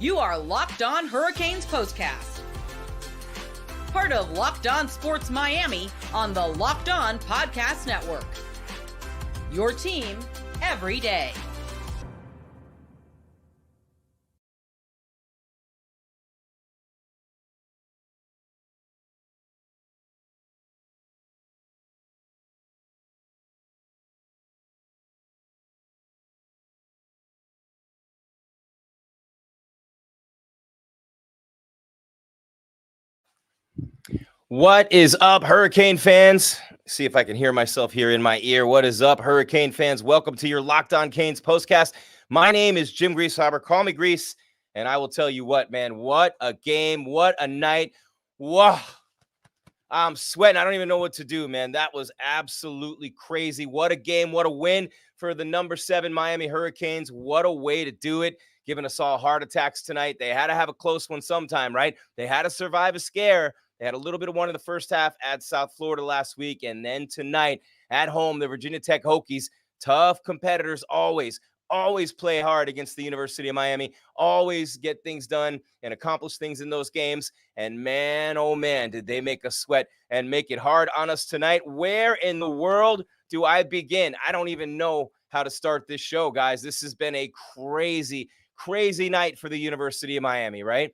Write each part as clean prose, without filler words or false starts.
You are Locked On Hurricanes POSTCAST, part of Locked On Sports Miami on the Locked On Podcast Network. Your team every day. What is up, Hurricane fans? See if I can hear myself here in my ear. What is up, Hurricane fans? Welcome to your Locked On Canes postcast. My name is Jim Greasehaber. Call me Grease, and I will tell you what, man. What a game. What a night. Wow. I'm sweating. I don't even know what to do, man. That was absolutely crazy. What a game. What a win for the number 7 Miami Hurricanes. What a way to do it, giving us all heart attacks tonight. They had to have a close one sometime, right? They had to survive a scare. They had a little bit of one in the first half at South Florida last week. And then tonight at home, the Virginia Tech Hokies, tough competitors always play hard against the University of Miami, always get things done and accomplish things in those games. And man, oh man, did they make us sweat and make it hard on us tonight. Where in the world do I begin? I don't even know how to start this show, guys. This has been a crazy, crazy night for the University of Miami, right?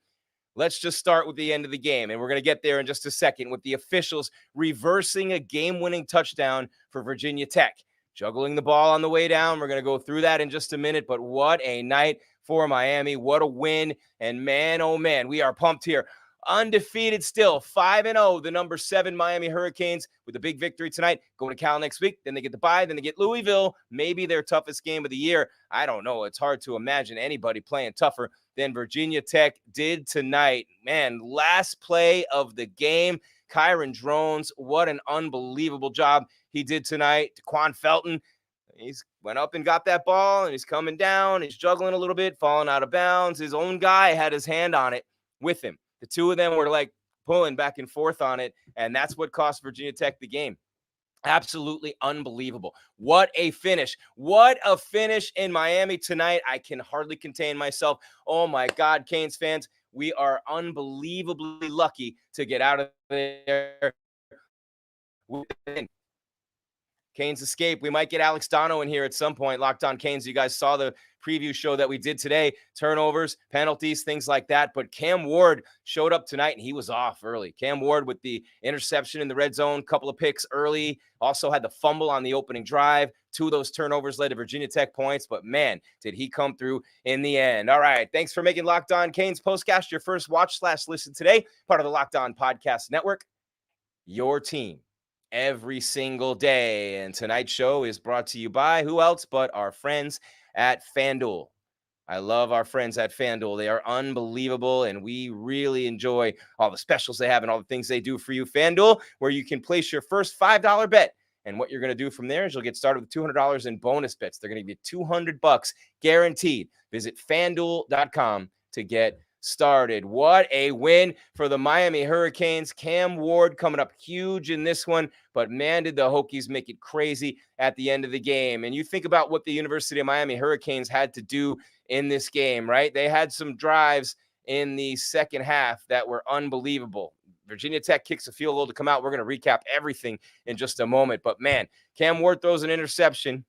Let's just start with the end of the game, and we're going to get there in just a second with the officials reversing a game-winning touchdown for Virginia Tech. Juggling the ball on the way down. We're going to go through that in just a minute, but what a night for Miami. What a win, and man, oh man, we are pumped here. Undefeated still, 5-0, the number 7 Miami Hurricanes with a big victory tonight. Going to Cal next week, then they get the bye, then they get Louisville, maybe their toughest game of the year. I don't know. It's hard to imagine anybody playing tougher than Virginia Tech did tonight. Man, last play of the game, Kyron Drones, what an unbelievable job he did tonight. Da'Quan Felton, he's went up and got that ball, and he's coming down. He's juggling a little bit, falling out of bounds. His own guy had his hand on it with him. The two of them were like pulling back and forth on it, and that's what cost Virginia Tech the game. Absolutely unbelievable. What a finish. What a finish in Miami tonight. I can hardly contain myself. Oh my God, Canes fans, we are unbelievably lucky to get out of there. Canes escape. We might get Alex Dono in here at some point. Locked On Canes. You guys saw the preview show that we did today. Turnovers, penalties, things like that. But Cam Ward showed up tonight, and he was off early. Cam Ward with the interception in the red zone, couple of picks early. Also had the fumble on the opening drive. 2 of those turnovers led to Virginia Tech points. But, man, did he come through in the end. All right. Thanks for making Locked On Canes postcast your first watch/listen today. Part of the Locked On Podcast Network. Your team every single day. And tonight's show is brought to you by who else but our friends at FanDuel. I love our friends at FanDuel. They are unbelievable, and we really enjoy all the specials they have and all the things they do for you. FanDuel, where you can place your first $5 bet. And what you're going to do from there is you'll get started with $200 in bonus bets. They're going to give you $200 guaranteed. Visit FanDuel.com to get started. What a win for the Miami Hurricanes. Cam Ward coming up huge in this one, but man, did the Hokies make it crazy at the end of the game. And you think about what the University of Miami Hurricanes had to do in this game, right? They had some drives in the second half that were unbelievable. Virginia Tech kicks a field goal to come out. We're going to recap everything in just a moment, but man, Cam Ward throws an interception.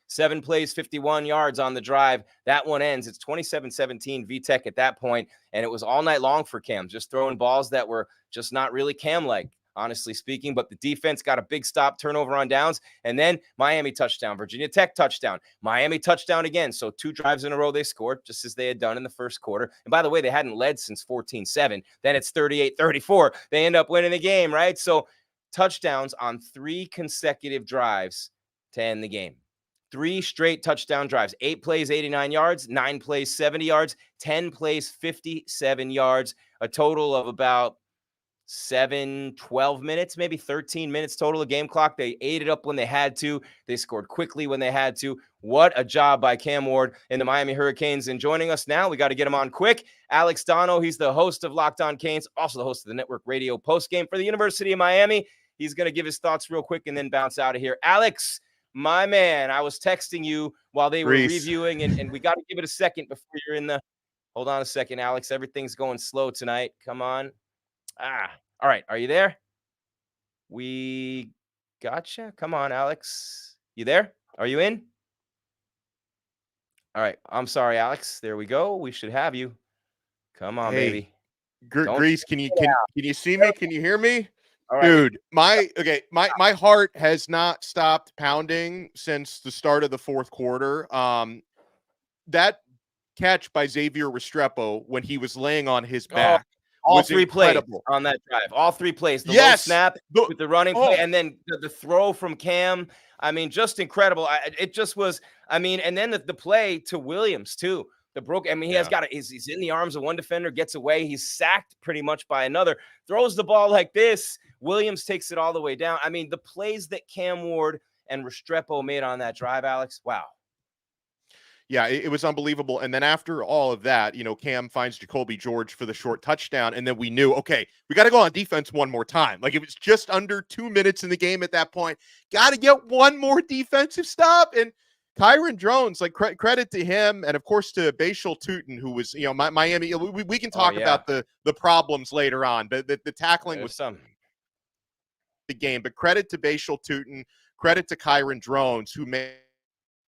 7 plays, 51 yards on the drive. That one ends. It's 27-17 VTech at that point, and it was all night long for Cam, just throwing balls that were just not really Cam-like, honestly speaking. But the defense got a big stop, turnover on downs, and then Miami touchdown, Virginia Tech touchdown, Miami touchdown again. So 2 drives in a row they scored, just as they had done in the first quarter. And by the way, they hadn't led since 14-7. Then it's 38-34. They end up winning the game, right? So touchdowns on 3 consecutive drives to end the game. 3 straight touchdown drives, 8 plays, 89 yards, 9 plays, 70 yards, 10 plays, 57 yards, a total of about 12 minutes, maybe 13 minutes total of game clock. They ate it up when they had to. They scored quickly when they had to. What a job by Cam Ward and the Miami Hurricanes. And joining us now, we got to get him on quick. Alex Dono, he's the host of Locked On Canes, also the host of the network radio postgame for the University of Miami. He's going to give his thoughts real quick and then bounce out of here. Alex, my man, I was texting you while they were reviewing, and we got to give it a second before you're in the Hold on a second, Alex. Everything's going slow tonight. Come on. All right. Are you there? We gotcha. Come on, Alex. You there? Are you in? All right. I'm sorry, Alex. There we go. We should have you. Come on, Hey, baby. Grease, can you see me? Can you hear me? All right. Dude, my heart has not stopped pounding since the start of the fourth quarter. That catch by Xavier Restrepo when he was laying on his back all was three incredible. plays on that drive. All three plays. The low Yes, snap with the running play, and then the throw from Cam. I mean, just incredible. It just was. I mean, and then the play to Williams too. The broke. I mean, he has got it. He's in the arms of one defender, gets away. He's sacked pretty much by another. Throws the ball like this. Williams takes it all the way down. I mean, the plays that Cam Ward and Restrepo made on that drive, Alex. Wow. Yeah, it was unbelievable. And then after all of that, Cam finds Jacoby George for the short touchdown. And then we knew, okay, we got to go on defense one more time. Like, it was just under 2 minutes in the game at that point. Got to get one more defensive stop. And Kyron Drones, like, credit to him. And, of course, to Bashal Tutin, who was, Miami. We can talk about the problems later on. But the tackling was some the game. But credit to Bashal Tutin. Credit to Kyron Drones, who made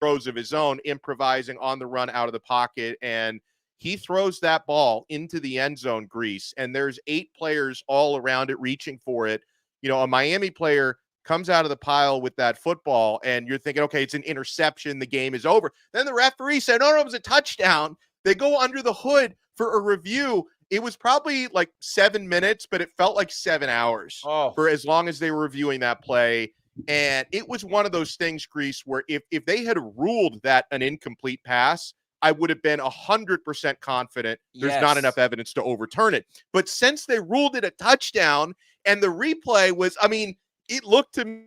throws of his own, improvising on the run out of the pocket, and he throws that ball into the end zone, Grease, and there's 8 players all around it reaching for it. A Miami player comes out of the pile with that football, and you're thinking, okay, it's an interception, the game is over. Then the referee said, no, it was a touchdown. They go under the hood for a review. It was probably like 7 minutes, but it felt like 7 hours for as long as they were reviewing that play. And it was one of those things, Grease, where if they had ruled that an incomplete pass, I would have been 100% confident there's not enough evidence to overturn it. But since they ruled it a touchdown and the replay was, I mean, it looked to me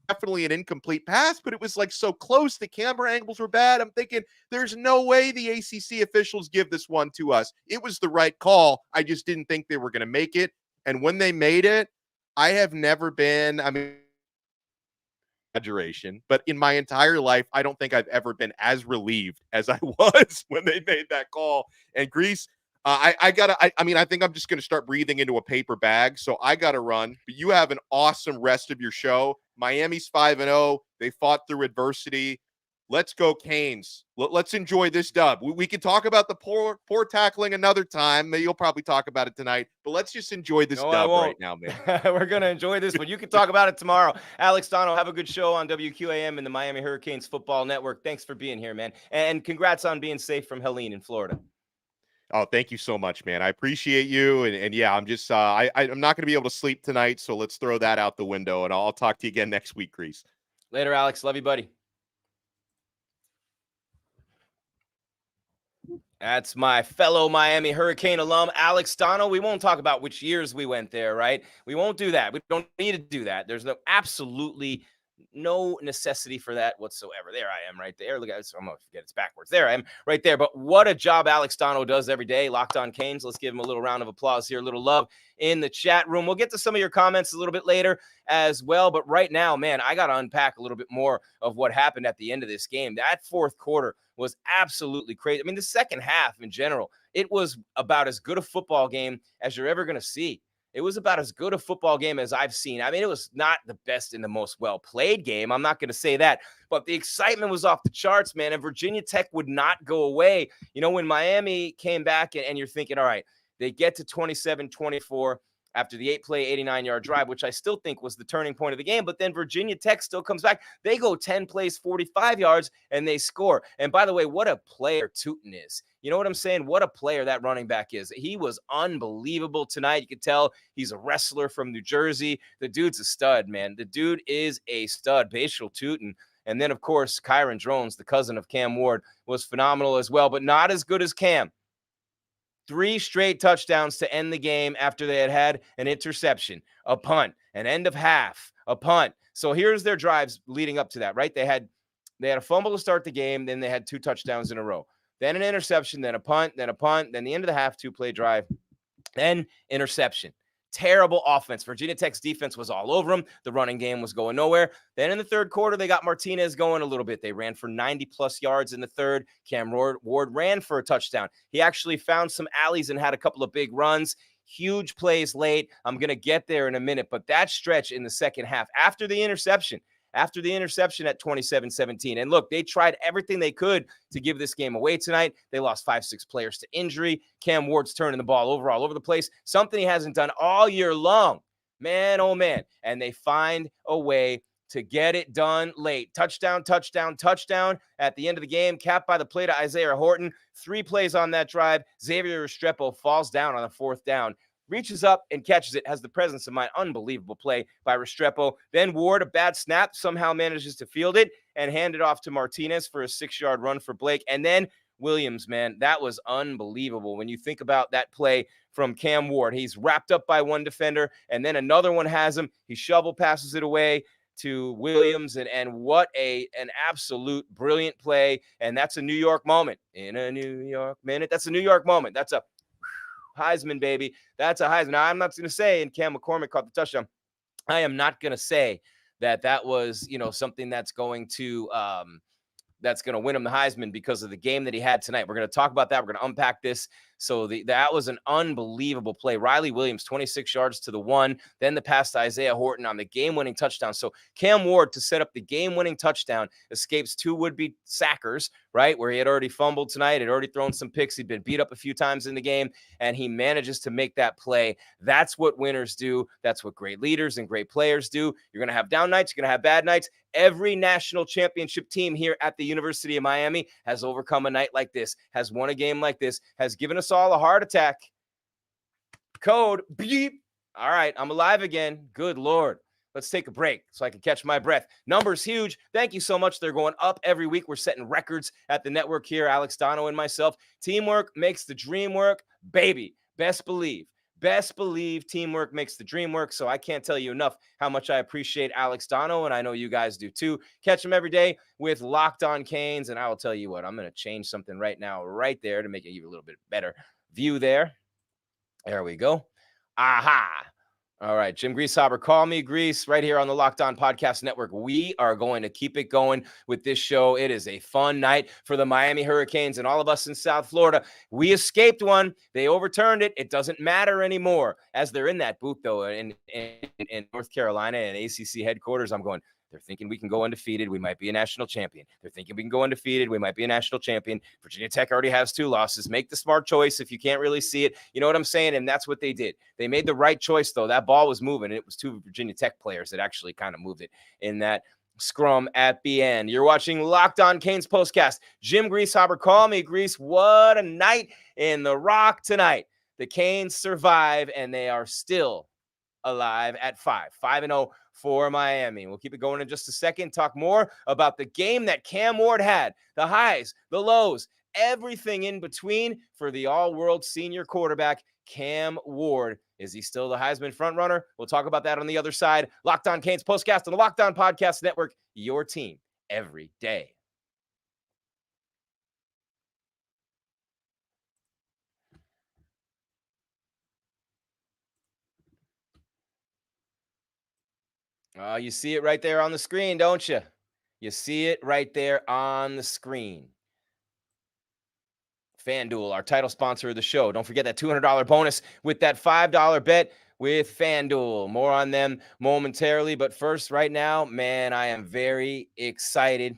definitely an incomplete pass, but it was like so close. The camera angles were bad. I'm thinking there's no way the ACC officials give this one to us. It was the right call. I just didn't think they were going to make it. And when they made it, I have never been, exaggeration, but in my entire life, I don't think I've ever been as relieved as I was when they made that call. And Grease, I think I'm just going to start breathing into a paper bag. So I got to run, but you have an awesome rest of your show. Miami's 5-0. They fought through adversity. Let's go Canes. Let's enjoy this dub. We can talk about the poor tackling another time. You'll probably talk about it tonight, but let's just enjoy this dub right now, man. We're going to enjoy this, but you can talk about it tomorrow. Alex Donald, have a good show on WQAM and the Miami Hurricanes Football Network. Thanks for being here, man. And congrats on being safe from Helene in Florida. Oh, thank you so much, man. I appreciate you. And yeah, I'm just, I'm not going to be able to sleep tonight. So let's throw that out the window and I'll talk to you again next week, Grease. Later, Alex. Love you, buddy. That's my fellow Miami Hurricane alum, Alex Donald. We won't talk about which years we went there, right? We won't do that. We don't need to do that. There's absolutely no necessity for that whatsoever. There I am right there. Look at this. I'm going to forget it's backwards. There I am right there. But what a job Alex Donald does every day. Locked on Canes. Let's give him a little round of applause here. A little love in the chat room. We'll get to some of your comments a little bit later as well. But right now, man, I got to unpack a little bit more of what happened at the end of this game. That fourth quarter was absolutely crazy. I mean, the second half in general, it was about as good a football game as you're ever going to see. It was about as good a football game as I've seen. I mean, it was not the best and the most well-played game. I'm not going to say that. But the excitement was off the charts, man. And Virginia Tech would not go away. When Miami came back and you're thinking, all right, they get to 27-24 after the 8-play, 89-yard drive, which I still think was the turning point of the game. But then Virginia Tech still comes back. They go 10 plays, 45 yards, and they score. And by the way, what a player Tutin is. You know what I'm saying? What a player that running back is. He was unbelievable tonight. You could tell he's a wrestler from New Jersey. The dude's a stud, man. The dude is a stud. Bashal Tutin. And then, of course, Kyron Drones, the cousin of Cam Ward, was phenomenal as well, but not as good as Cam. 3 straight touchdowns to end the game after they had an interception, a punt, an end of half, a punt. So here's their drives leading up to that, right? They had a fumble to start the game, then they had 2 touchdowns in a row. Then an interception, then a punt, then the end of the half, 2-play drive, then interception. Terrible offense. Virginia Tech's defense was all over them. The running game was going nowhere. Then in the third quarter, they got Martinez going a little bit. They ran for 90-plus yards in the third. Cam Ward ran for a touchdown. He actually found some alleys and had a couple of big runs. Huge plays late. I'm going to get there in a minute. But that stretch in the second half, after the interception at 27-17. And look, they tried everything they could to give this game away tonight. They lost 5-6 players to injury. Cam Ward's turning the ball over all over the place. Something he hasn't done all year long. Man, oh man. And they find a way to get it done late. Touchdown at the end of the game, capped by the play to Isaiah Horton. 3 plays on that drive. Xavier Restrepo falls down on a 4th down. Reaches up and catches it, has the presence of mind. Unbelievable play by Restrepo. Then Ward, a bad snap, somehow manages to field it and hand it off to Martinez for a 6-yard run for Blake. And then Williams, man, that was unbelievable. When you think about that play from Cam Ward, he's wrapped up by one defender, and then another one has him. He shovel passes it away to Williams, and what an absolute brilliant play. And that's a New York moment. In a New York minute. That's a New York moment. That's a Heisman, baby. That's a Heisman. Now, I'm not going to say, and Cam McCormick caught the touchdown, I am not going to say that was, something that's going to win him the Heisman because of the game that he had tonight. We're going to talk about that. We're going to unpack this. So that was an unbelievable play. Riley Williams, 26 yards to the 1. Then the pass to Isaiah Horton on the game-winning touchdown. So Cam Ward, to set up the game-winning touchdown, escapes 2 would-be sackers, right, where he had already fumbled tonight, had already thrown some picks. He'd been beat up a few times in the game, and he manages to make that play. That's what winners do. That's what great leaders and great players do. You're going to have down nights. You're going to have bad nights. Every national championship team here at the University of Miami has overcome a night like this, has won a game like this, has given us all a heart attack. Code beep. All right, I'm alive again. Good Lord. Let's take a break so I can catch my breath. Numbers huge. Thank you so much. They're going up every week. We're setting records at the network here, Alex Dono and myself. Teamwork makes the dream work. Baby, best believe teamwork makes the dream work. So I can't tell you enough how much I appreciate Alex Dono, and I know you guys do too. Catch him every day with Locked On Canes, and I will tell you what, I'm going to change something right now, right there, to make it even a little bit better view there. There we go. Aha. All right, Jim Greasehaber, call me Grease, right here on the Locked On Podcast Network. We are going to keep it going with this show. It is a fun night for the Miami Hurricanes and all of us in South Florida. We escaped one. They overturned it. It doesn't matter anymore. As they're in that booth, though, in North Carolina and ACC headquarters, I'm going, they're thinking we can go undefeated. We might be a national champion. They're thinking we can go undefeated. We might be a national champion. Virginia Tech already has 2 losses. Make the smart choice if you can't really see it. You know what I'm saying? And that's what they did. They made the right choice, though. That ball was moving. It was 2 Virginia Tech players that actually kind of moved it in that scrum at the end. You're watching Locked On Canes Postcast. Jim Greasehaber, call me Grease. What a night in the Rock tonight. The Canes survive, and they are still alive at 5-0 for Miami. We'll keep it going in just a second. Talk more about the game that Cam Ward had, the highs, the lows, everything in between for the all-world senior quarterback, Cam Ward. Is he still the Heisman frontrunner? We'll talk about that on the other side. Locked On Canes Postcast on the Locked On Podcast Network, your team every day. You see it right there on the screen, don't you? You see it right there on the screen. FanDuel, our title sponsor of the show. Don't forget that $200 bonus with that $5 bet with FanDuel. More on them momentarily. But first, right now, man, I am very excited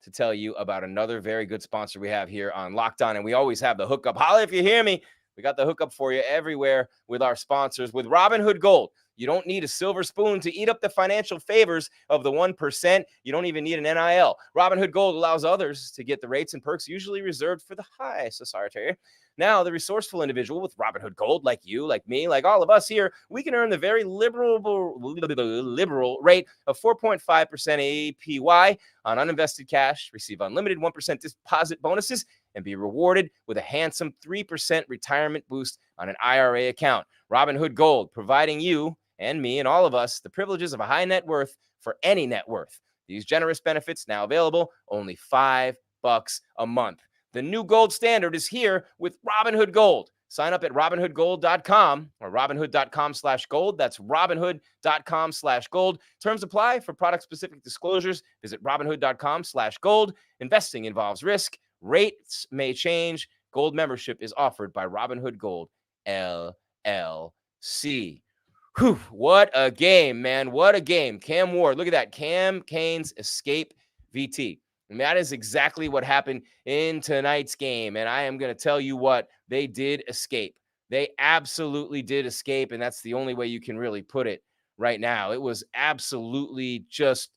to tell you about another very good sponsor we have here on Locked On. And we always have the hookup. Holla if you hear me. We got the hookup for you everywhere with our sponsors. With Robinhood Gold, you don't need a silver spoon to eat up the financial favors of the 1%. You don't even need an NIL. Robinhood Gold allows others to get the rates and perks usually reserved for the high society. Now, the resourceful individual with Robinhood Gold, like you, like me, like all of us here, we can earn the very liberal rate of 4.5% APY on uninvested cash, receive unlimited 1% deposit bonuses, and be rewarded with a handsome 3% retirement boost on an IRA account. Robinhood Gold, providing you and me and all of us the privileges of a high net worth for any net worth. These generous benefits now available, only $5 a month. The new gold standard is here with Robinhood Gold. Sign up at robinhoodgold.com or robinhood.com/gold. That's robinhood.com/gold. Terms apply. For product-specific disclosures, visit robinhood.com/gold. Investing involves risk. Rates may change. Gold membership is offered by Robinhood Gold, LLC. Whew, what a game, man. What a game. Cam Ward, look at that. Cam Kane's escape VT. And that is exactly what happened in tonight's game. And I am going to tell you what, they did escape. They absolutely did escape. And that's the only way you can really put it right now. It was absolutely just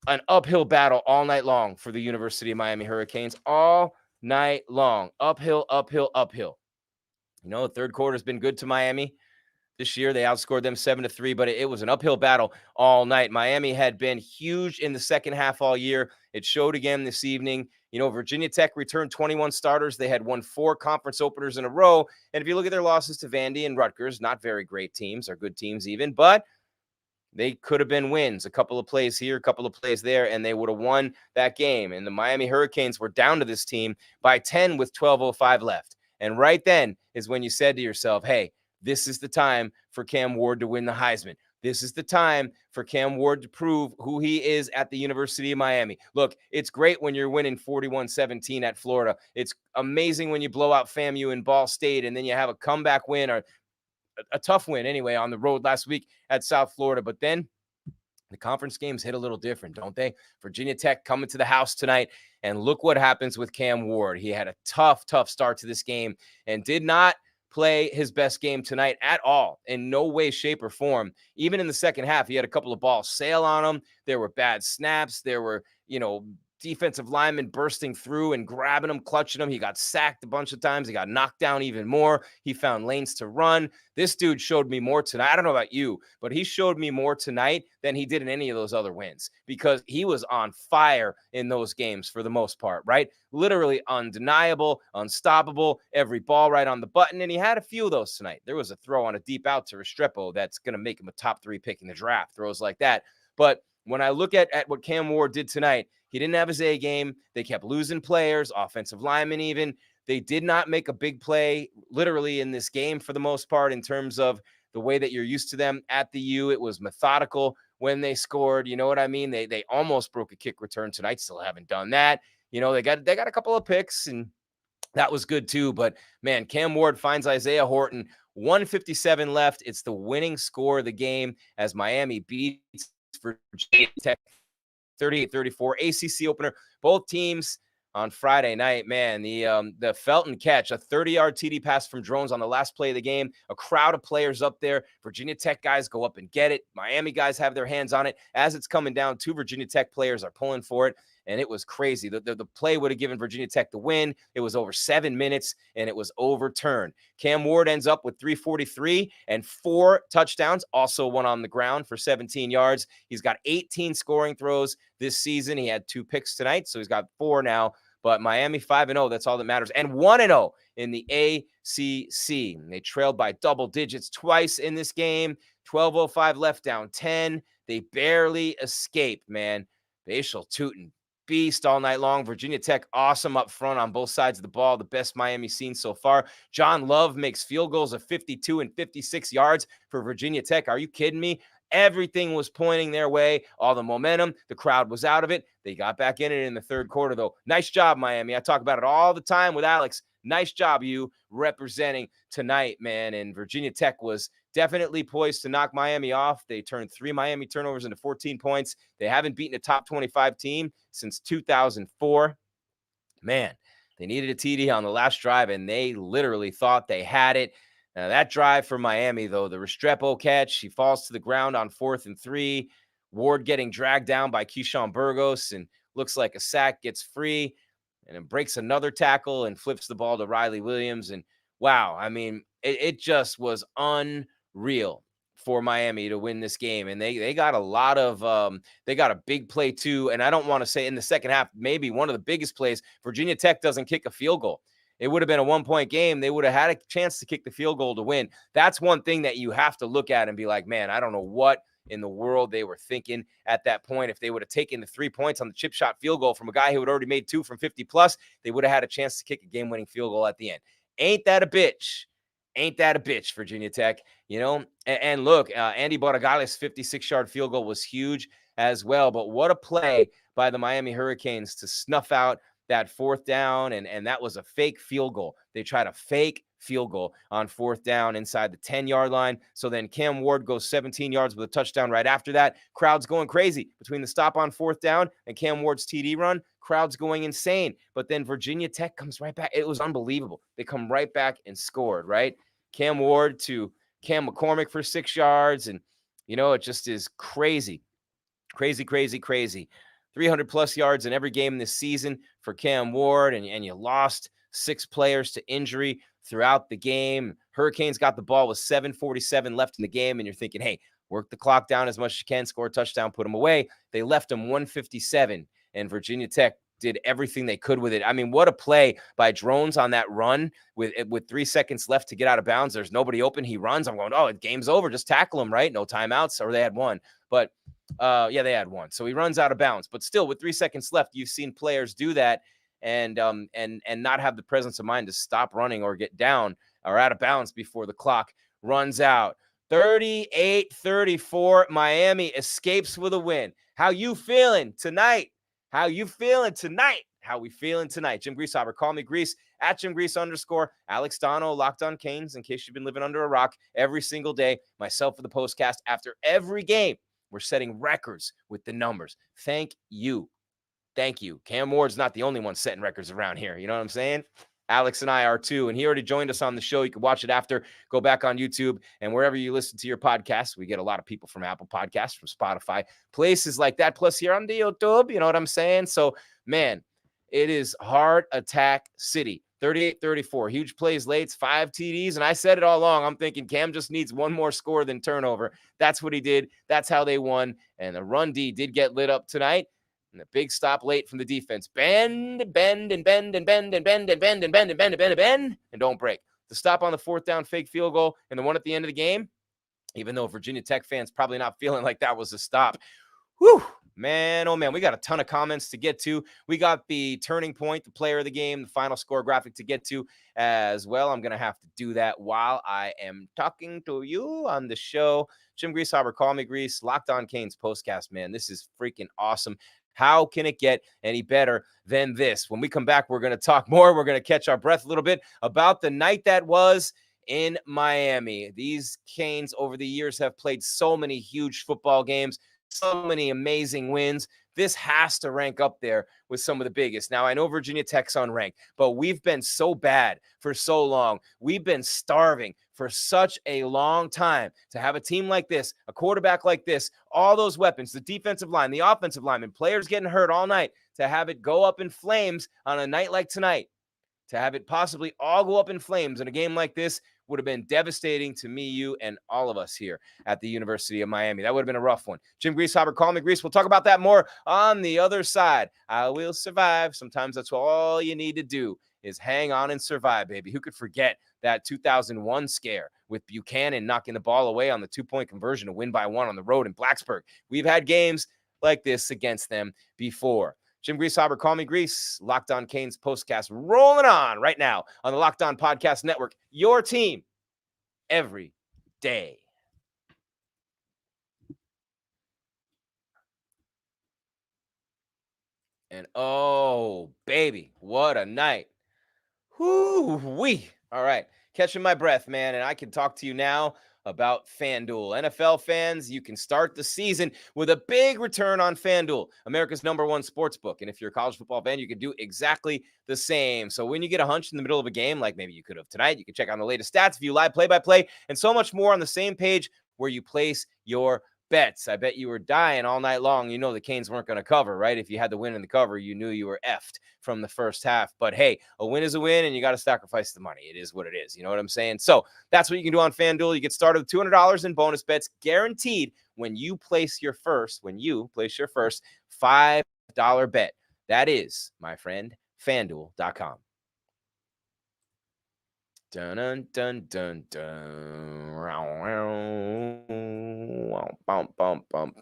an uphill battle all night long for the University of Miami Hurricanes. All night long. Uphill, uphill, uphill. You know, the third quarter has been good to Miami. This year, they outscored them 7-3, but it was an uphill battle all night. Miami had been huge in the second half all year. It showed again this evening. You know, Virginia Tech returned 21 starters. They had won 4 conference openers in a row. And if you look at their losses to Vandy and Rutgers, not very great teams, or good teams even, but they could have been wins. A couple of plays here, a couple of plays there, and they would have won that game. And the Miami Hurricanes were down to this team by 10 with 12:05 left. And right then is when you said to yourself, hey, this is the time for Cam Ward to win the Heisman. This is the time for Cam Ward to prove who he is at the University of Miami. Look, it's great when you're winning 41-17 at Florida. It's amazing when you blow out FAMU and Ball State, and then you have a comeback win, or a tough win anyway, on the road last week at South Florida. But then the conference games hit a little different, don't they? Virginia Tech coming to the house tonight, and look what happens with Cam Ward. He had a tough start to this game and did not play his best game tonight at all, in no way, shape, or form. Even in the second half, he had a couple of balls sail on him. There were bad snaps. There were, defensive linemen bursting through and grabbing him, clutching him. He got sacked a bunch of times. He got knocked down even more. He found lanes to run. This dude showed me more tonight. I don't know about you, but he showed me more tonight than he did in any of those other wins, because he was on fire in those games for the most part, right? Literally undeniable, unstoppable, every ball right on the button. And he had a few of those tonight. There was a throw on a deep out to Restrepo that's going to make him a top 3 pick in the draft, throws like that. But when I look at what Cam Ward did tonight, he didn't have his A game. They kept losing players, offensive linemen even. They did not make a big play literally in this game for the most part, in terms of the way that you're used to them at the U. It was methodical when they scored. You know what I mean? They almost broke a kick return tonight. Still haven't done that. You know, they got a couple of picks, and that was good too. But man, Cam Ward finds Isaiah Horton. 1:57 left. It's the winning score of the game as Miami beats Virginia Tech 38-34, ACC opener. Both teams on Friday night, man. The Felton catch, a 30-yard TD pass from Drones on the last play of the game. A crowd of players up there. Virginia Tech guys go up and get it. Miami guys have their hands on it. As it's coming down, 2 Virginia Tech players are pulling for it, and it was crazy. The play would have given Virginia Tech the win. It was over 7 minutes, and it was overturned. Cam Ward ends up with 343 and 4 touchdowns, also one on the ground for 17 yards. He's got 18 scoring throws this season. He had 2 picks tonight, so he's got 4 now. But Miami 5-0, that's all that matters. And 1-0 in the ACC. They trailed by double digits twice in this game. 12:05 left, down 10. They barely escaped, man. Bashal Tutin, beast all night long. Virginia Tech, awesome up front on both sides of the ball. The best Miami seen so far. John Love makes field goals of 52 and 56 yards for Virginia Tech. Are you kidding me? Everything was pointing their way. All the momentum. The crowd was out of it. They got back in it in the third quarter, though. Nice job, Miami. I talk about it all the time with Alex. Nice job, you representing tonight, man. And Virginia Tech was definitely poised to knock Miami off. They turned 3 Miami turnovers into 14 points. They haven't beaten a top 25 team since 2004. Man, they needed a TD on the last drive, and they literally thought they had it. Now, that drive for Miami, though, the Restrepo catch, he falls to the ground on 4th and 3. Ward getting dragged down by Keyshawn Burgos and looks like a sack, gets free, and then breaks another tackle and flips the ball to Riley Williams. And wow, I mean, it just was unreal for Miami to win this game. And they got a lot of they got a big play too. And I don't want to say in the second half, maybe one of the biggest plays. Virginia Tech doesn't kick a field goal. It would have been a 1-point game. They would have had a chance to kick the field goal to win. That's one thing that you have to look at and be like, man, I don't know what in the world they were thinking at that point. If they would have taken the 3 points on the chip shot field goal from a guy who had already made 2 from 50 plus, they would have had a chance to kick a game-winning field goal at the end. Ain't that a bitch? Ain't that a bitch, Virginia Tech? You know, and look, Andy Borregales' 56-yard field goal was huge as well. But what a play by the Miami Hurricanes to snuff out that fourth down. And that was a fake field goal. They tried a fake field goal on fourth down inside the 10-yard line. So then Cam Ward goes 17 yards with a touchdown right after that. Crowd's going crazy between the stop on fourth down and Cam Ward's TD run. Crowd's going insane. But then Virginia Tech comes right back. It was unbelievable. They come right back and scored, right? Cam Ward to Cam McCormick for 6 yards. And, you know, it just is crazy. Crazy, crazy, crazy. 300 plus yards in every game this season for Cam Ward. And you lost 6 players to injury throughout the game. Hurricanes got the ball with 7:47 left in the game. And you're thinking, hey, work the clock down as much as you can, score a touchdown, put them away. They left them 157. And Virginia Tech did everything they could with it. I mean, what a play by Drones on that run with 3 seconds left to get out of bounds. There's nobody open. He runs. I'm going, oh, game's over. Just tackle him, right? No timeouts, or they had one. But yeah, they had one. So he runs out of bounds. But still, with 3 seconds left, you've seen players do that and not have the presence of mind to stop running or get down or out of bounds before the clock runs out. 38-34, Miami escapes with a win. How you feeling tonight? How you feeling tonight? How we feeling tonight? Jim Greasehaber. Call me Grease at Jim Grease _ Alex Dono, Locked On Canes, in case you've been living under a rock every single day. Myself for the postcast after every game. We're setting records with the numbers. Thank you. Thank you. Cam Ward's not the only one setting records around here. You know what I'm saying? Alex and I are too. And he already joined us on the show. You can watch it after. Go back on YouTube and wherever you listen to your podcasts. We get a lot of people from Apple Podcasts, from Spotify, places like that. Plus here on the YouTube. You know what I'm saying? So, man, it is Heart Attack City. 38-34. Huge plays late, 5 TDs. And I said it all along. I'm thinking Cam just needs one more score than turnover. That's what he did. That's how they won. And the run D did get lit up tonight. And a big stop late from the defense. Bend, and bend, and bend, and bend, and bend, and bend, and bend, and bend, and bend, and bend, and don't break. The stop on the fourth down fake field goal and the one at the end of the game, even though Virginia Tech fans probably not feeling like that was a stop. Whew. Man, oh man, we got a ton of comments to get to. We got the turning point, the player of the game, the final score graphic to get to as well. I'm going to have to do that while I am talking to you on the show. Jim Greasehaber, Call Me Grease, Locked On Canes postcast, man. This is freaking awesome. How can it get any better than this? When we come back, we're going to talk more. We're going to catch our breath a little bit about the night that was in Miami. These Canes over the years have played so many huge football games, so many amazing wins. This has to rank up there with some of the biggest. Now, I know Virginia Tech's unranked, but we've been so bad for so long. We've been starving for such a long time to have a team like this, a quarterback like this, all those weapons, the defensive line, the offensive line, and players getting hurt all night, to have it go up in flames on a night like tonight, to have it possibly all go up in flames in a game like this would have been devastating to me, you, and all of us here at the University of Miami. That would have been a rough one. Jim Greasehaber, Call Me Grease. We'll talk about that more on the other side. I will survive. Sometimes that's all you need to do is hang on and survive, baby. Who could forget that 2001 scare with Buchanan knocking the ball away on the 2-point conversion to win by 1 on the road in Blacksburg? We've had games like this against them before. Jim Greasehaber, Call Me Grease, Locked On Canes postcast, rolling on right now on the Locked On Podcast Network. Your team every day. And oh, baby, what a night. Whoo-wee. All right, catching my breath, man, and I can talk to you now about FanDuel. NFL fans, you can start the season with a big return on FanDuel, America's #1 sportsbook. And if you're a college football fan, you can do exactly the same. So when you get a hunch in the middle of a game, like maybe you could have tonight, you can check on the latest stats, view live play-by-play, and so much more on the same page where you place your bets. I bet you were dying all night long. You know the Canes weren't going to cover, right? If you had the win in the cover, you knew you were effed from the first half. But hey, a win is a win, and you got to sacrifice the money. It is what it is. You know what I'm saying? So that's what you can do on FanDuel. You get started with $200 in bonus bets guaranteed when you place your first $5 bet. That is, my friend, FanDuel.com. Dun dun dun dun dun.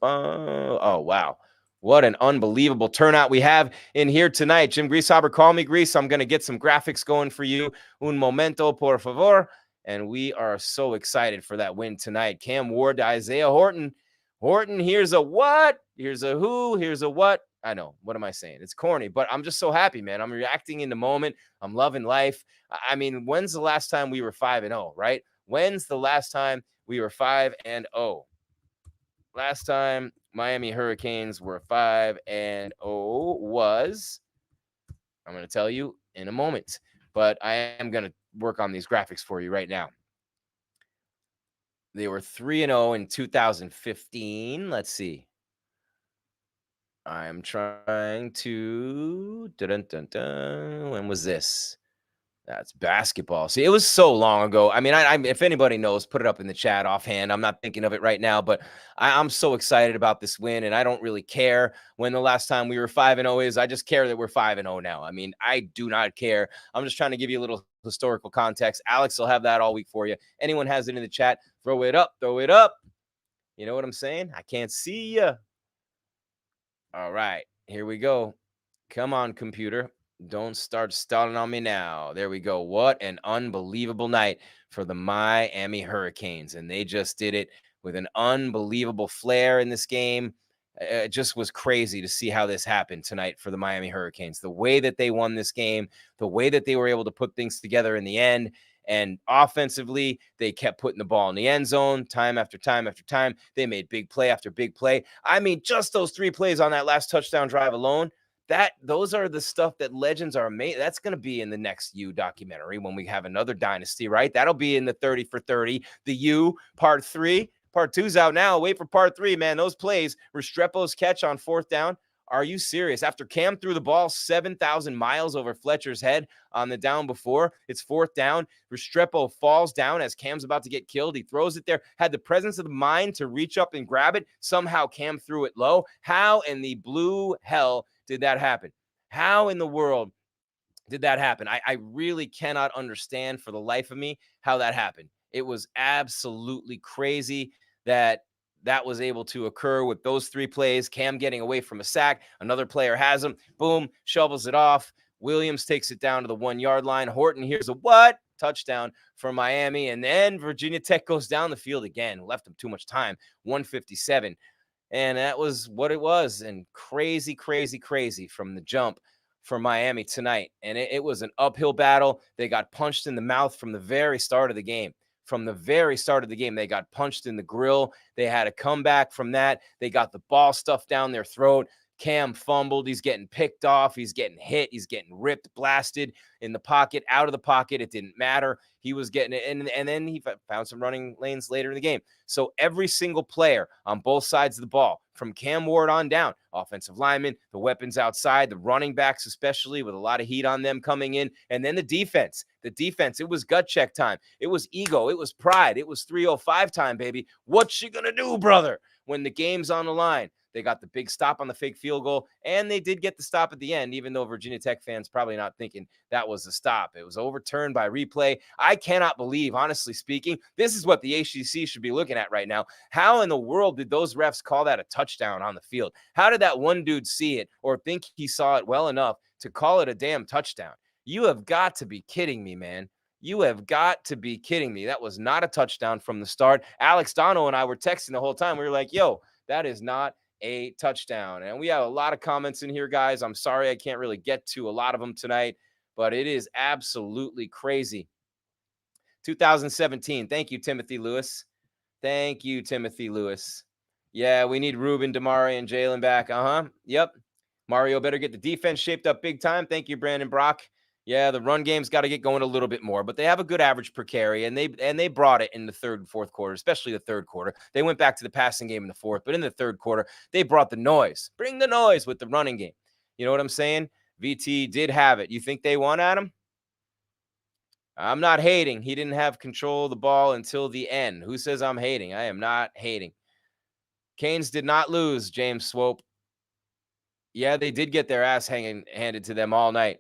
Oh wow. What an unbelievable turnout we have in here tonight. Jim Greasehaber, call me Grease. I'm going to get some graphics going for you. Un momento, por favor. And we are so excited for that win tonight. Cam Ward to Isaiah Horton. Horton, here's a what? Here's a who? Here's a what? I know. What am I saying? It's corny, but I'm just so happy, man. I'm reacting in the moment. I'm loving life. I mean, when's the last time we were 5-0, right? When's the last time we were 5-0? Last time Miami Hurricanes were 5-0 was, I'm going to tell you in a moment, but I am going to work on these graphics for you right now. They were 3-0 in 2015. Let's see. I'm trying to, when was this? That's basketball. See, it was so long ago. I mean, I if anybody knows, put it up in the chat offhand. I'm not thinking of it right now, but I'm so excited about this win, and I don't really care when the last time we were 5-0 is. I just care that we're 5-0 now. I mean, I do not care. I'm just trying to give you a little historical context. Alex will have that all week for you. Anyone has it in the chat, throw it up, throw it up. You know what I'm saying? I can't see you. All right, here we go. Come on, computer. Don't start stalling on me now. There we go. What an unbelievable night for the Miami Hurricanes. And they just did it with an unbelievable flair in this game. It just was crazy to see how this happened tonight for the Miami Hurricanes. The way that they won this game, the way that they were able to put things together in the end. And offensively, they kept putting the ball in the end zone time after time after time. They made big play after big play. I mean, just those 3 plays on that last touchdown drive alone, those are the stuff that legends are made. That's going to be in the next U documentary when we have another dynasty, right? That'll be in the 30 for 30, the U part 3. Part 2's out now. Wait for part 3, man. Those plays, Restrepo's catch on 4th down. Are you serious? After Cam threw the ball 7,000 miles over Fletcher's head on the down before, it's 4th down. Restrepo falls down as Cam's about to get killed. He throws it there, had the presence of the mind to reach up and grab it. Somehow Cam threw it low. How in the blue hell did that happen? How in the world did that happen? I really cannot understand for the life of me how that happened. It was absolutely crazy that was able to occur with those 3 plays. Cam getting away from a sack. Another player has him. Boom, shovels it off. Williams takes it down to the 1-yard line. Horton, here's a what? Touchdown for Miami. And then Virginia Tech goes down the field again. Left them too much time. 157. And that was what it was. And crazy, crazy, crazy from the jump for Miami tonight. And it was an uphill battle. They got punched in the mouth from the very start of the game. From the very start of the game, they got punched in the grill. They had a comeback from that. They got the ball stuffed down their throat. Cam fumbled. He's getting picked off. He's getting hit. He's getting ripped, blasted in the pocket, out of the pocket. It didn't matter. He was getting it. And then he found some running lanes later in the game. So every single player on both sides of the ball, from Cam Ward on down, offensive linemen, the weapons outside, the running backs, especially with a lot of heat on them coming in. And then the defense, it was gut check time. It was ego. It was pride. It was 305 time, baby. What you gonna do, brother, when the game's on the line? They got the big stop on the fake field goal, and they did get the stop at the end, even though Virginia Tech fans probably not thinking that was a stop. It was overturned by replay. I cannot believe, honestly speaking, this is what the ACC should be looking at right now. How in the world did those refs call that a touchdown on the field? How did that one dude see it or think he saw it well enough to call it a damn touchdown? You have got to be kidding me, man. You have got to be kidding me. That was not a touchdown from the start. Alex Dono and I were texting the whole time. We were like, yo, that is not a touchdown. And we have a lot of comments in here, guys. I'm sorry I can't really get to a lot of them tonight, but it is absolutely crazy. 2017. Thank you, Timothy Lewis. Thank you, Timothy Lewis. Yeah, we need Ruben, Damari, and Jalen back. Yep. Mario better get the defense shaped up big time. Thank you, Brandon Brock. Yeah, the run game's got to get going a little bit more, but they have a good average per carry, and they brought it in the 3rd and 4th quarter, especially the 3rd quarter. They went back to the passing game in the 4th, but in the 3rd quarter, they brought the noise. Bring the noise with the running game. You know what I'm saying? VT did have it. You think they won, Adam? I'm not hating. He didn't have control of the ball until the end. Who says I'm hating? I am not hating. Canes did not lose, James Swope. Yeah, they did get their ass handed to them all night.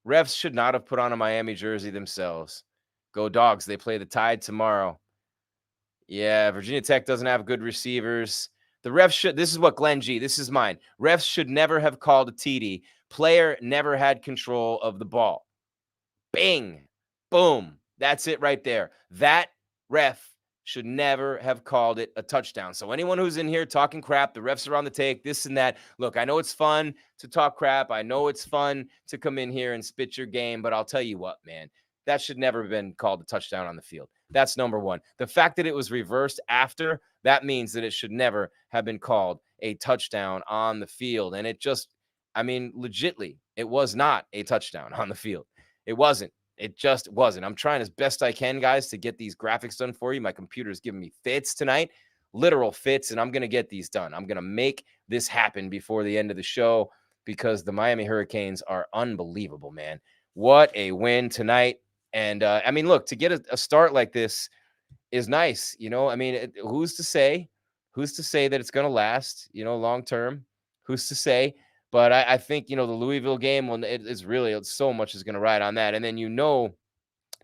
Refs should not have put on a Miami jersey themselves. Go Dogs. They play the Tide tomorrow. Yeah, Virginia Tech doesn't have good receivers. The refs should, this is what Glenn G, this is mine. Refs should never have called a TD. Player never had control of the ball. Bing, boom. That's it right there. That ref should never have called it a touchdown. So anyone who's in here talking crap, the refs are on the take, this and that. Look, I know it's fun to talk crap. I know it's fun to come in here and spit your game, but I'll tell you what, man, that should never have been called a touchdown on the field. That's number one. The fact that it was reversed after, that means that it should never have been called a touchdown on the field. And it just, I mean, legitly, it was not a touchdown on the field. It wasn't. It just wasn't. I'm trying as best I can, guys, to get these graphics done for you. My computer's giving me fits tonight, literal fits, and I'm going to get these done. I'm going to make this happen before the end of the show because the Miami Hurricanes are unbelievable, man. What a win tonight. And, I mean, look, to get a start like this is nice. You know, I mean, who's to say that it's going to last, you know, long term? Who's to say? But I think, you know, the Louisville game, when it's so much is going to ride on that. And then, you know,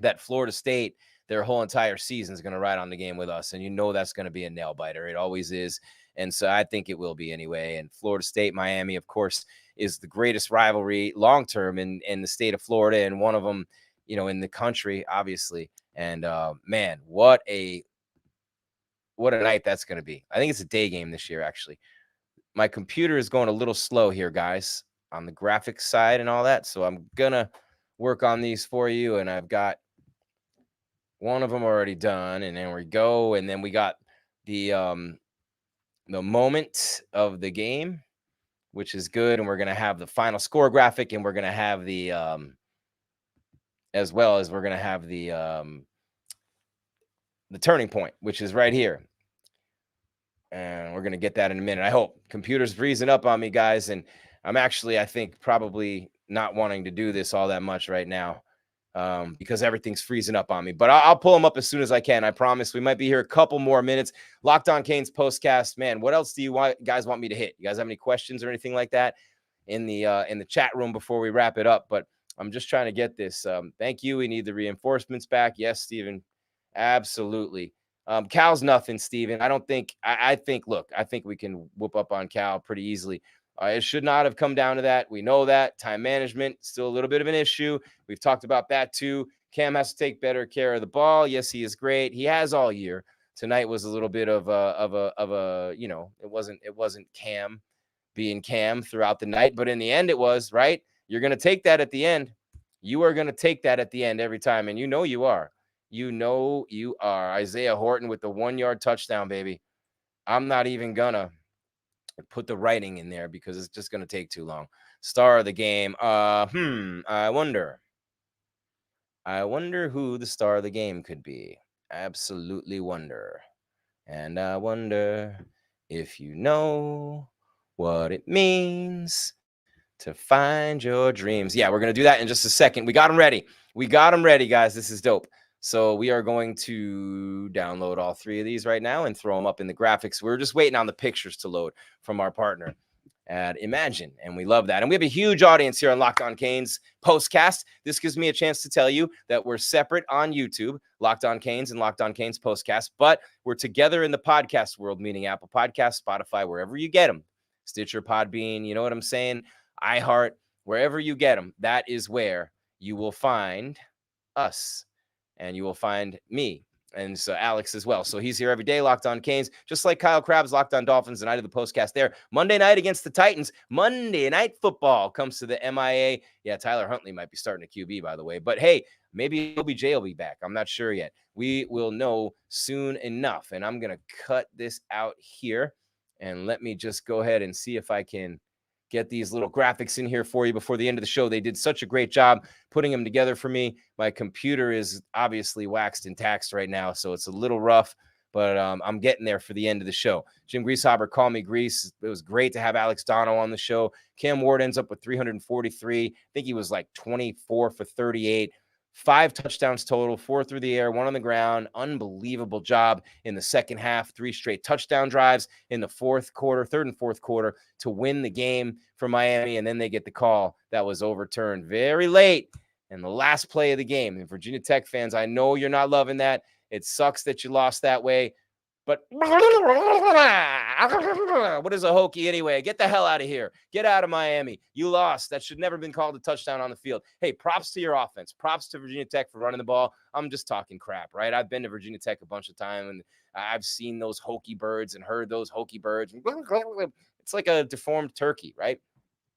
that Florida State, their whole entire season is going to ride on the game with us. And you know, that's going to be a nail biter. It always is. And so I think it will be anyway. And Florida State, Miami, of course, is the greatest rivalry long-term in the state of Florida. And one of them, you know, in the country, obviously. And man, what a night that's going to be. I think it's a day game this year, actually. My computer is going a little slow here, guys, on the graphics side and all that. So I'm going to work on these for you. And I've got one of them already done. And there we go. And then we got the moment of the game, which is good. And we're going to have the final score graphic. And we're going to have the, as well as we're going to have the turning point, which is right here. And we're going to get that in a minute. I hope. Computer's freezing up on me, guys. And I'm actually, I think, probably not wanting to do this all that much right now because everything's freezing up on me. But I'll pull them up as soon as I can. I promise. We might be here a couple more minutes. Locked On Canes postcast. Man, what else do you guys want me to hit? You guys have any questions or anything like that in the chat room before we wrap it up? But I'm just trying to get this. Thank you. We need the reinforcements back. Yes, Steven. Absolutely. Cal's nothing, Steven. I think we can whoop up on Cal pretty easily. It should not have come down to that. We know that. Time management, still a little bit of an issue. We've talked about that too. Cam has to take better care of the ball. Yes, he is great. He has all year. Tonight was a little bit of a, you know, it wasn't Cam being Cam throughout the night, but in the end it was, right? You're going to take that at the end. You are going to take that at the end every time. And you know you are. You know you are. Isaiah Horton with the 1-yard touchdown, baby. I'm not even gonna put the writing in there because it's just gonna take too long. Star of the game. I wonder who the star of the game could be. Absolutely wonder. And I wonder if you know what it means to find your dreams. Yeah, we're gonna do that in just a second. We got them ready. Guys. This is dope. So we are going to download all three of these right now and throw them up in the graphics. We're just waiting on the pictures to load from our partner at Imagine, and we love that. And we have a huge audience here on Locked On Canes Postcast. This gives me a chance to tell you that we're separate on YouTube, Locked On Canes and Locked On Canes Postcast, but we're together in the podcast world, meaning Apple Podcasts, Spotify, wherever you get them, Stitcher, Podbean, you know what I'm saying? iHeart, wherever you get them, that is where you will find us. And you will find me and so Alex as well. So he's here every day, Locked On Canes, just like Kyle Krabs, Locked On Dolphins, and I do the postcast there. Monday night against the Titans. Monday Night Football comes to the MIA. Yeah, Tyler Huntley might be starting a QB, by the way. But hey, maybe OBJ will be back. I'm not sure yet. We will know soon enough. And I'm going to cut this out here. And let me just go ahead and see if I can get these little graphics in here for you before the end of the show. They did such a great job putting them together for me. My computer is obviously waxed and taxed right now, so it's a little rough, but I'm getting there for the end of the show. Jim Greasehaber, call me Grease. It was great to have Alex Dono on the show. Cam Ward ends up with 343. I think he was like 24 for 38. 5 touchdowns total, 4 through the air, 1 on the ground. Unbelievable job in the second half. 3 straight touchdown drives in the third and fourth quarter to win the game for Miami. And then they get the call that was overturned very late in the last play of the game. And Virginia Tech fans, I know you're not loving that. It sucks that you lost that way, But what is a Hokie anyway? Get the hell out of here. Get out of Miami. You lost. That should never have been called a touchdown on the field. Hey, props to your offense. Props to Virginia Tech for running the ball. I'm just talking crap, right? I've been to Virginia Tech a bunch of times, and I've seen those Hokie birds and heard those Hokie birds. It's like a deformed turkey, right?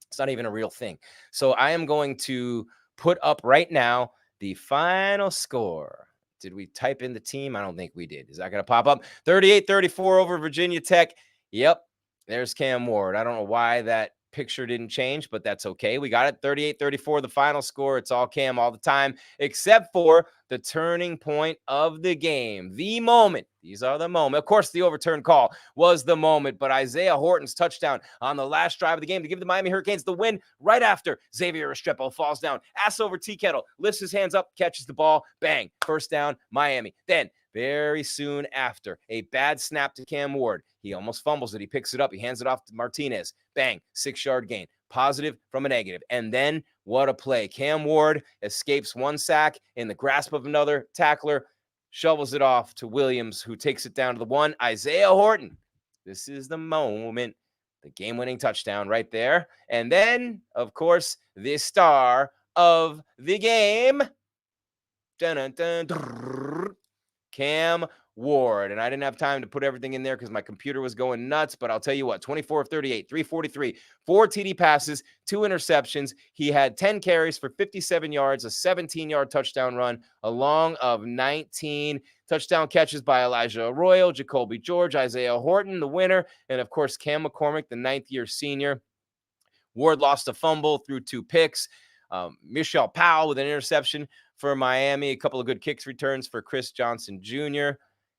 It's not even a real thing. So I am going to put up right now the final score. Did we type in the team? I don't think we did. Is that going to pop up? 38-34 over Virginia Tech. Yep. There's Cam Ward. I don't know why that picture didn't change, but that's okay. We got it. 38-34, the final score. It's all Cam all the time, except for the turning point of the game. The moment. These are the moment. Of course, the overturned call was the moment, but Isaiah Horton's touchdown on the last drive of the game to give the Miami Hurricanes the win right after Xavier Restrepo falls down. Ass over tea kettle, lifts his hands up, catches the ball. Bang. First down, Miami. Then very soon after, a bad snap to Cam Ward. He almost fumbles it. He picks it up. He hands it off to Martinez. Bang, 6-yard gain. Positive from a negative. And then what a play. Cam Ward escapes one sack in the grasp of another tackler, shovels it off to Williams, who takes it down to the one. Isaiah Horton. This is the moment. The game-winning touchdown right there. And then, of course, the star of the game. Dun-dun-dun. Cam Ward. And I didn't have time to put everything in there because my computer was going nuts. But I'll tell you what, 24 of 38, 343, 4 TD passes, 2 interceptions. He had 10 carries for 57 yards, a 17-yard touchdown run, a long of 19 touchdown catches by Elijah Arroyo, Jacoby George, Isaiah Horton, the winner, and, of course, Cam McCormick, the 9th-year senior. Ward lost a fumble, threw 2 picks. Michelle Powell with an interception for Miami. A couple of good kicks returns for Chris Johnson Jr.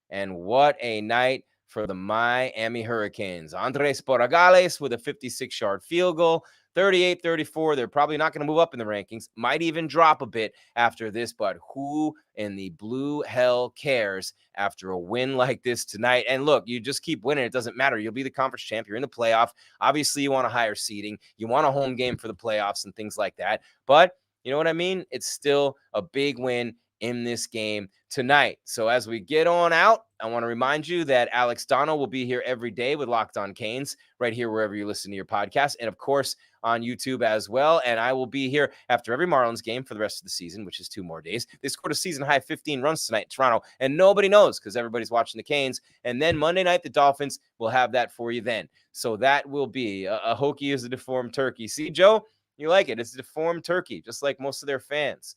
And what a night for the Miami Hurricanes. Andres Borregales with a 56-yard field goal. 38-34. They're probably not going to move up in the rankings. Might even drop a bit after this, but who in the blue hell cares after a win like this tonight? And look, you just keep winning. It doesn't matter. You'll be the conference champ. You're in the playoff. Obviously, you want a higher seeding. You want a home game for the playoffs and things like that. But you know what I mean? It's still a big win in this game tonight. So as we get on out, I want to remind you that Alex Donald will be here every day with Locked On Canes, right here wherever you listen to your podcast, and of course on YouTube as well. And I will be here after every Marlins game for the rest of the season, which is 2 more days. They scored a season-high 15 runs tonight in Toronto, and nobody knows because everybody's watching the Canes. And then Monday night, the Dolphins will have that for you then. So that will be a Hokie is a deformed turkey. See, Joe, you like it. It's a deformed turkey, just like most of their fans.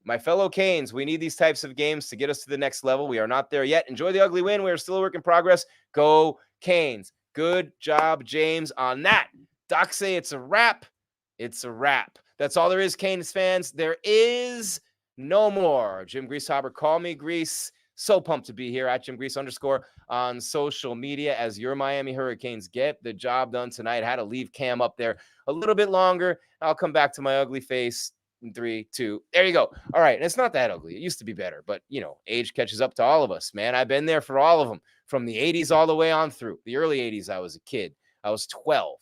My fellow Canes, we need these types of games to get us to the next level. We are not there yet. Enjoy the ugly win. We are still a work in progress. Go Canes. Good job, James, on that. Doc say it's a wrap. It's a wrap. That's all there is, Canes fans. There is no more. Jim Greasehaber, call me Grease. So pumped to be here at Jim Grease _ on social media as your Miami Hurricanes get the job done tonight. Had to leave Cam up there a little bit longer. I'll come back to my ugly face. 3, 2. There you go. All right. And it's not that ugly. It used to be better, but you know, age catches up to all of us, man. I've been there for all of them from the 80s all the way on through the early 80s. I was a kid. I was 12.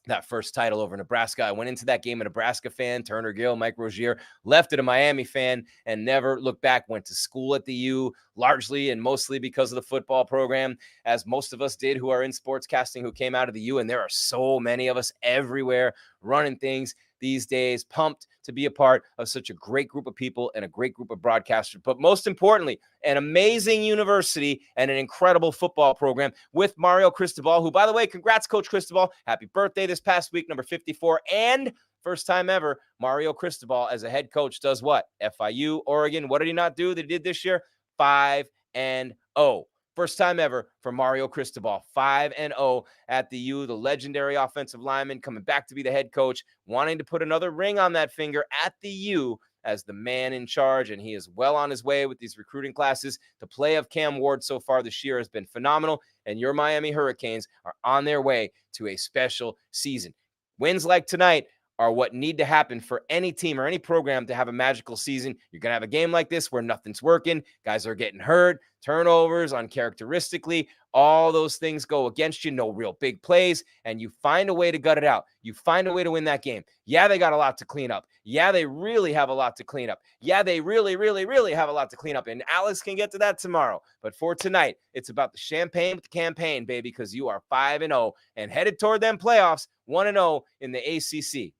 That first title over Nebraska. I went into that game a Nebraska fan, Turner Gill, Mike Rozier, left it a Miami fan and never looked back. Went to school at the U largely and mostly because of the football program, as most of us did who are in sportscasting who came out of the U. And there are so many of us everywhere running things these days, pumped to be a part of such a great group of people and a great group of broadcasters, but most importantly, an amazing university and an incredible football program with Mario Cristobal, who, by the way, congrats, Coach Cristobal. Happy birthday this past week, number 54, and first time ever, Mario Cristobal as a head coach does what? FIU, Oregon. What did he not do that he did this year? 5-0. First time ever for Mario Cristobal, 5-0 at the U, the legendary offensive lineman coming back to be the head coach, wanting to put another ring on that finger at the U as the man in charge, and he is well on his way with these recruiting classes. The play of Cam Ward so far this year has been phenomenal, and your Miami Hurricanes are on their way to a special season. Wins like tonight are what need to happen for any team or any program to have a magical season. You're going to have a game like this where nothing's working. Guys are getting hurt, turnovers uncharacteristically, all those things go against you, no real big plays, and you find a way to gut it out. You find a way to win that game. Yeah, they got a lot to clean up. Yeah, they really have a lot to clean up. Yeah, they really, really, really have a lot to clean up. And Alex can get to that tomorrow. But for tonight, it's about the champagne with the campaign, baby, because you are 5-0 and headed toward them playoffs, 1-0 in the ACC.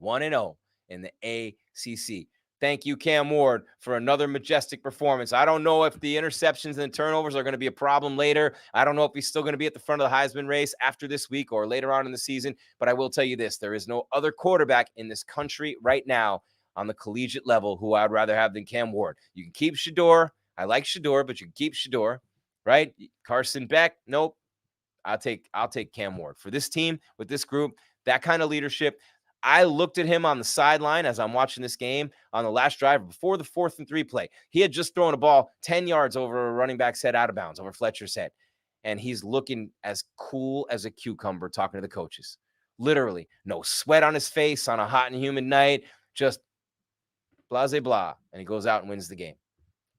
1-0 in the ACC. Thank you, Cam Ward, for another majestic performance. I don't know if the interceptions and the turnovers are going to be a problem later. I don't know if he's still going to be at the front of the Heisman race after this week or later on in the season. But I will tell you this, there is no other quarterback in this country right now on the collegiate level who I'd rather have than Cam Ward. You can keep Shedeur. I like Shedeur, but you can keep Shedeur, right? Carson Beck, nope. I'll take Cam Ward. For this team, with this group, that kind of leadership. I looked at him on the sideline as I'm watching this game on the last drive before the 4th and 3 play. He had just thrown a ball 10 yards over a running back's head out of bounds, over Fletcher's head. And he's looking as cool as a cucumber talking to the coaches. Literally, no sweat on his face on a hot and humid night, just blah, blah, blah. And he goes out and wins the game.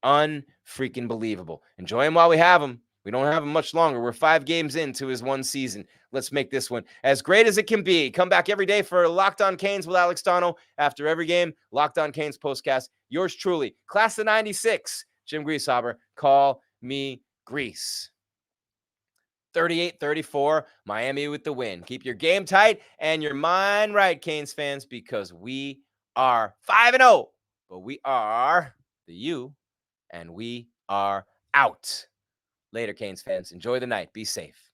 Unfreaking believable. Enjoy him while we have him. We don't have him much longer. We're 5 games into his one season. Let's make this one as great as it can be. Come back every day for Locked On Canes with Alex Donno. After every game, Locked On Canes postcast. Yours truly, class of 96, Jim Greasehaber. Call me Grease. 38-34, Miami with the win. Keep your game tight and your mind right, Canes fans, because we are 5-0, but we are the U, and we are out. Later, Canes fans. Enjoy the night. Be safe.